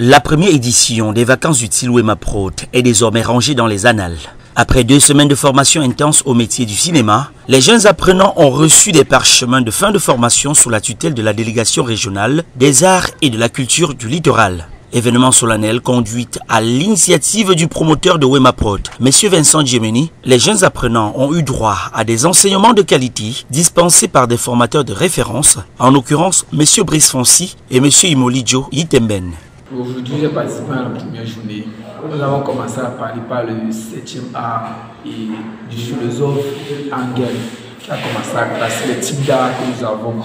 La première édition des vacances utiles Wemaprod est désormais rangée dans les annales. Après 2 semaines de formation intense au métier du cinéma, les jeunes apprenants ont reçu des parchemins de fin de formation sous la tutelle de la délégation régionale des arts et de la culture du littoral. Événement solennel conduit à l'initiative du promoteur de Wemaprod, M. Vincent Djemeni, les jeunes apprenants ont eu droit à des enseignements de qualité dispensés par des formateurs de référence, en l'occurrence M. Brice Fonsi et M. Imolidjo Yitemben. Aujourd'hui, j'ai participé à la première journée. Nous avons commencé à parler par le 7e art et du philosophe Engel qui a commencé à classer les types d'art que nous avons.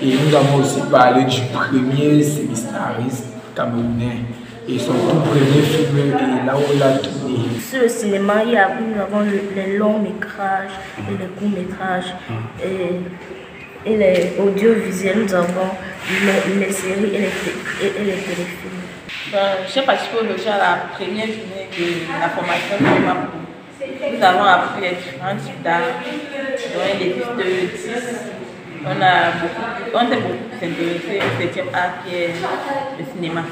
Et nous avons aussi parlé du premier semi-stariste camerounais et son tout premier film et là où il a tourné. Sur le cinéma, nous avons les longs métrages et les courts métrages et les audiovisuels, nous avons les séries et les téléfilms. J'ai participé aujourd'hui à la première journée de la formation de Wemaprod. Nous avons appris les différents types d'art, dont les listes de 10. On s'est beaucoup intéressé au 7e art qui est le cinéma.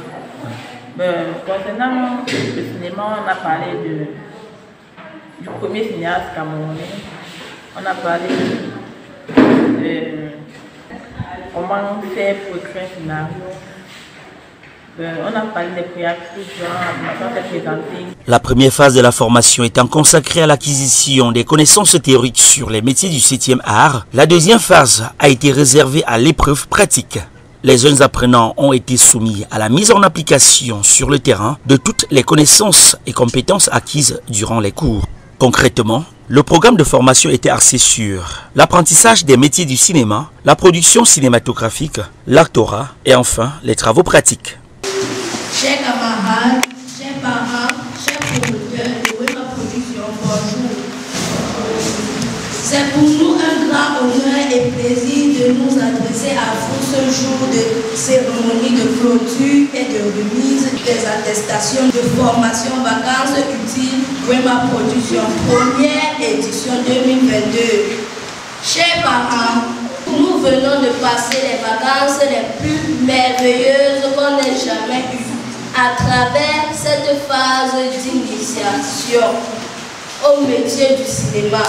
Concernant le cinéma, on a parlé du premier cinéaste camerounais. On a parlé de comment faire pour écrire un scénario. On a parlé des préactifs, on s'est présenté. La première phase de la formation étant consacrée à l'acquisition des connaissances théoriques sur les métiers du 7e art, la deuxième phase a été réservée à l'épreuve pratique. Les jeunes apprenants ont été soumis à la mise en application sur le terrain de toutes les connaissances et compétences acquises durant les cours. Concrètement, le programme de formation était axé sur l'apprentissage des métiers du cinéma, la production cinématographique, l'actorat et enfin les travaux pratiques. Chers camarades, chers parents, chers promoteurs de Wemaprod, bonjour. C'est pour nous un grand honneur et plaisir de nous adresser à vous ce jour de cérémonie de clôture et de remise des attestations de formation vacances utiles Wemaprod, première édition 2022. Chers parents, nous venons de passer les vacances les plus merveilleuses qu'on ait jamais eues à travers cette phase d'initiation au métier du cinéma.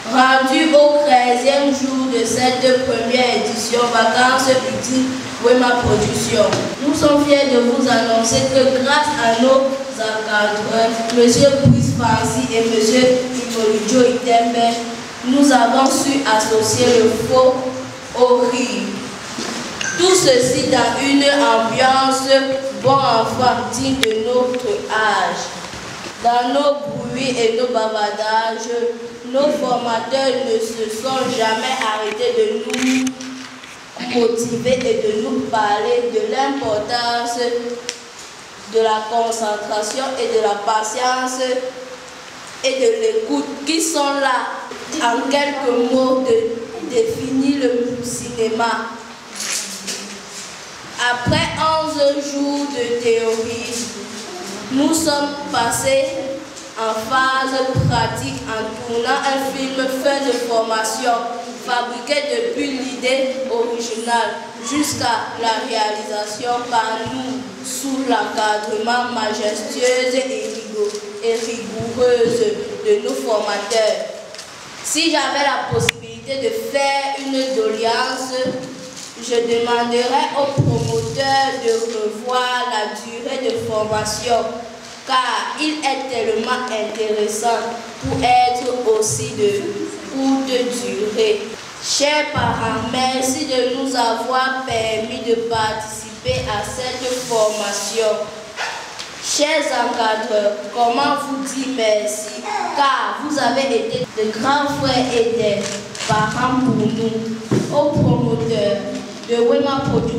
Rendu au 13e jour de cette première édition vacances utiles Wemaprod, nous sommes fiers de vous annoncer que grâce à nos encadreurs, M. Brice Fonsi et M. Imolidjo Yitemben, nous avons su associer le faux au rire. Tout ceci dans une ambiance bon enfant digne de notre âge. Dans nos bruits et nos bavardages, nos formateurs ne se sont jamais arrêtés de nous motiver et de nous parler de l'importance de la concentration et de la patience et de l'écoute qui sont là, en quelques mots, de définir le cinéma. Après 11 jours de théorie, nous sommes passés en phase pratique en tournant un film fin de formation, fabriqué depuis l'idée originale jusqu'à la réalisation par nous, sous l'encadrement majestueux et rigoureuse de nos formateurs. Si j'avais la possibilité de faire une doléance, je demanderais aux promoteurs de revoir la durée de formation, car il est tellement intéressant pour être aussi de courte durée. Chers parents, merci de nous avoir permis de participer à cette formation. Chers encadreurs, comment vous dire merci, car vous avez été de grands frères et des parents pour nous. Aux promoteurs de Wemaprod,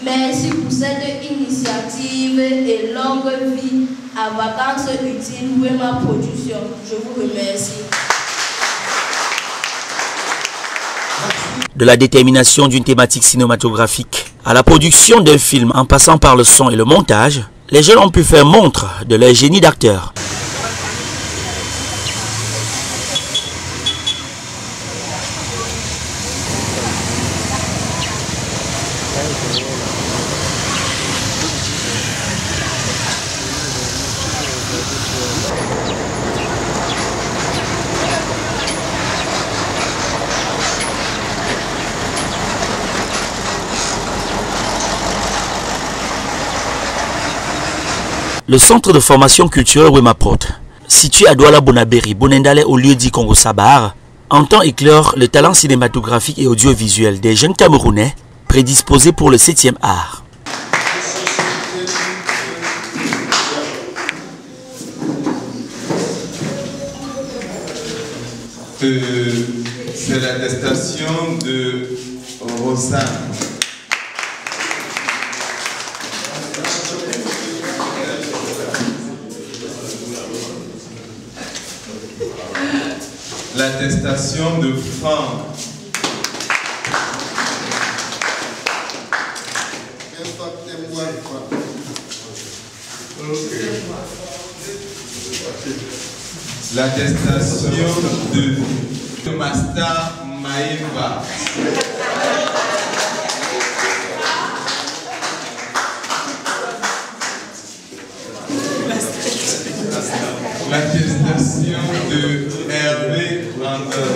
merci pour cette initiative et longue vie à vacances utiles Wemaprod. Je vous remercie. De la détermination d'une thématique cinématographique à la production d'un film en passant par le son et le montage, les jeunes ont pu faire montre de leur génie d'acteur. Le centre de formation culturelle Wemaprot, situé à Douala Bonaberi, Bonendale au lieu dit Congo Sabar, entend éclore le talent cinématographique et audiovisuel des jeunes Camerounais prédisposés pour le 7e art. C'est l'attestation de Rosanne. L'attestation de Franck. L'attestation de Masta Maïva. L'attestation de Hervé Randall.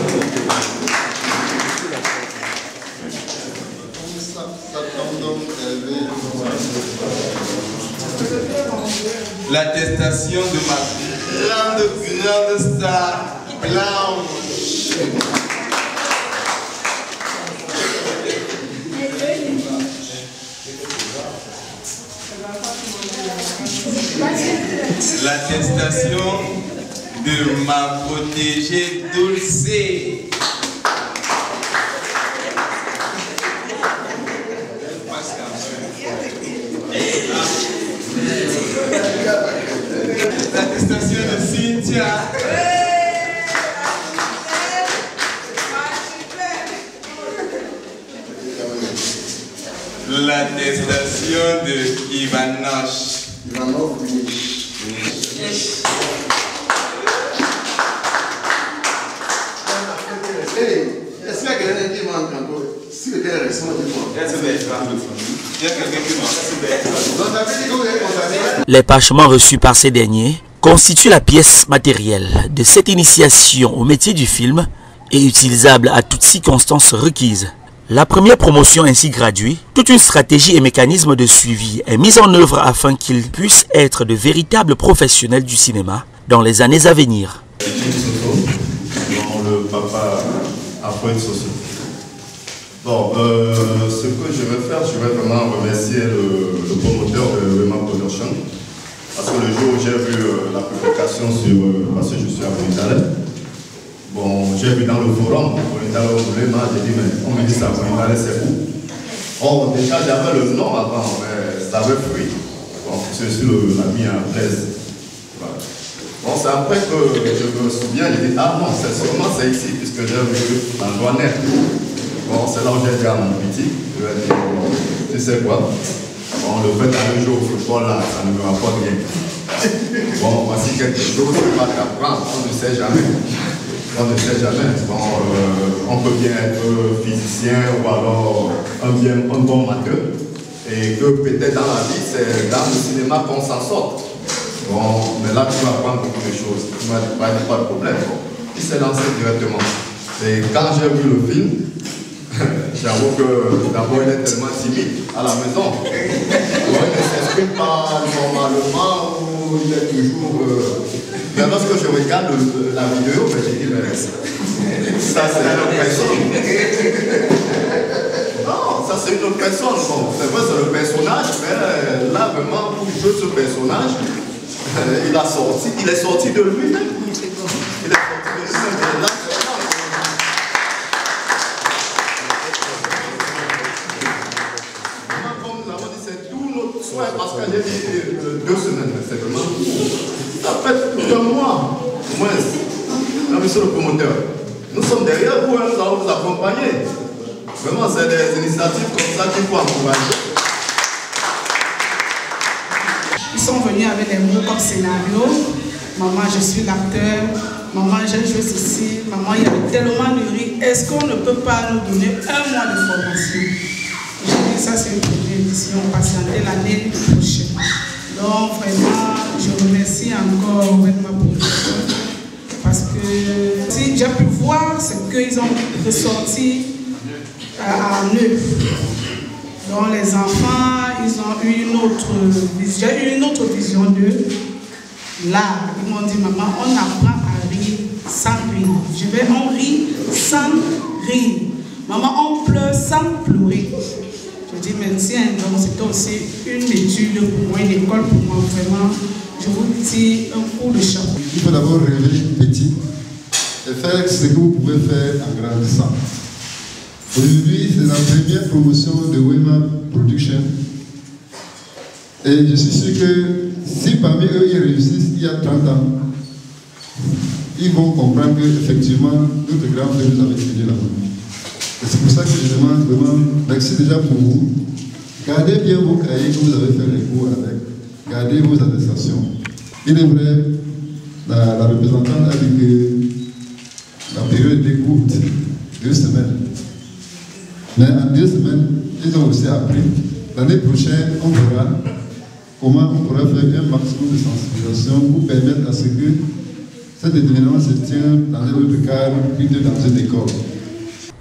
L'attestation de ma grande star Blanche. L'attestation de ma protégée Dulce. L'attestation de Cynthia. L'attestation de Ivanoche. Est-ce qu'il y a quelqu'un qui manque encore? Si le gars est récent, Les parchements reçus par ces derniers constituent la pièce matérielle de cette initiation au métier du film et utilisable à toutes circonstances requises. La première promotion ainsi graduée, toute une stratégie et mécanisme de suivi est mise en œuvre afin qu'ils puissent être de véritables professionnels du cinéma dans les années à venir. Le papa Afroïd Soso. Bon, ce que je vais faire, je vais vraiment remercier le promoteur de Wema Production. Parce que le jour où j'ai vu la publication sur, parce que je suis à Bonendale, bon, j'ai vu dans le forum, Bonendale Wema, j'ai dit, mais on me dit ça, Bonendale c'est où? Bon, déjà j'avais le nom avant, mais ça avait fui. Bon, je suis l'ami à Blaise. Voilà. Bon, c'est après que je me souviens, j'ai dit, ah non, c'est sûrement c'est ici, puisque j'ai vu l'Antoinette. Bon, c'est là où j'ai dit à mon petit, je lui ai dit, bon, tu sais quoi? Bon, le fait d'aller jouer au football là, ça ne me rapporte rien. Bon, voici quelque chose qui va t'apprendre, on ne sait jamais. On ne sait jamais. Bon, on peut bien être physicien ou alors un bon matheux. Et que peut-être dans la vie, c'est dans le cinéma qu'on s'en sort. Bon, mais là, tu vas apprendre beaucoup de choses. Tu m'as dit, pas de problème. Bon, il s'est lancé directement. Et quand j'ai vu le film, j'avoue que d'abord, il est tellement timide à la maison. Bon, il ne s'exprime pas normalement ou il est toujours... Mais lorsque je regarde la vidéo, j'ai dit, mais ça, c'est une autre personne. Non, ça, c'est une autre personne. Bon, c'est vrai, c'est le personnage, mais là, vraiment, pour jouer ce personnage, il est sorti de lui-même. Il est sorti de lui-même. Comme nous l'avons dit, c'est tout notre soin parce que j'ai dit 2 semaines, c'est vraiment. Ça fait 1 mois, au moins, monsieur le promoteur. Nous sommes derrière vous, nous allons vous accompagner. Vraiment, c'est des initiatives comme ça qu'il faut encourager. Ils sont venus avec des mots comme scénario. Maman, je suis l'acteur. Maman, j'ai joué ceci. Maman, il y a tellement de riz. Est-ce qu'on ne peut pas nous donner 1 mois de formation? J'ai dit, ça c'est une première édition. Patienter l'année prochaine. Donc, vraiment, je remercie encore ma production. Parce que si j'ai pu voir ce qu'ils ont ressorti à eux. Donc, les enfants, ils ont eu une autre vision de l'art. Ils m'ont dit, maman, on apprend à rire sans rire. On rit sans rire. Maman, on pleure sans pleurer. Je dis, mais tiens, donc c'était aussi une étude pour moi, une école pour moi, vraiment. Je vous dis un coup de chapeau. Il faut d'abord rêver petit et faire ce que vous pouvez faire en grandissant. Aujourd'hui, c'est la première promotion de Wema Production. Et je suis sûr que si parmi eux ils réussissent il y a 30 ans, ils vont comprendre qu'effectivement, notre grand frère nous avait étudié là-bas. Et c'est pour ça que je demande vraiment, merci déjà pour vous. Gardez bien vos cahiers que vous avez fait les cours avec. Gardez vos attestations. Il est vrai, la représentante a dit que la période était courte, 2 semaines. Mais en 2 semaines, ils ont aussi appris. L'année prochaine, on verra comment on pourra faire un maximum de sensibilisation pour permettre à ce que cet événement se tienne dans un autre cadre, plutôt dans une école.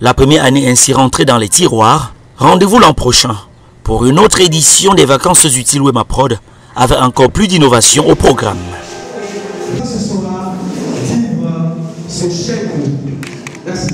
La première année ainsi rentrée dans les tiroirs. Rendez-vous l'an prochain pour une autre édition des vacances utiles Wema Prod avec encore plus d'innovation au programme. Ce sera vivre ce chèque. Merci.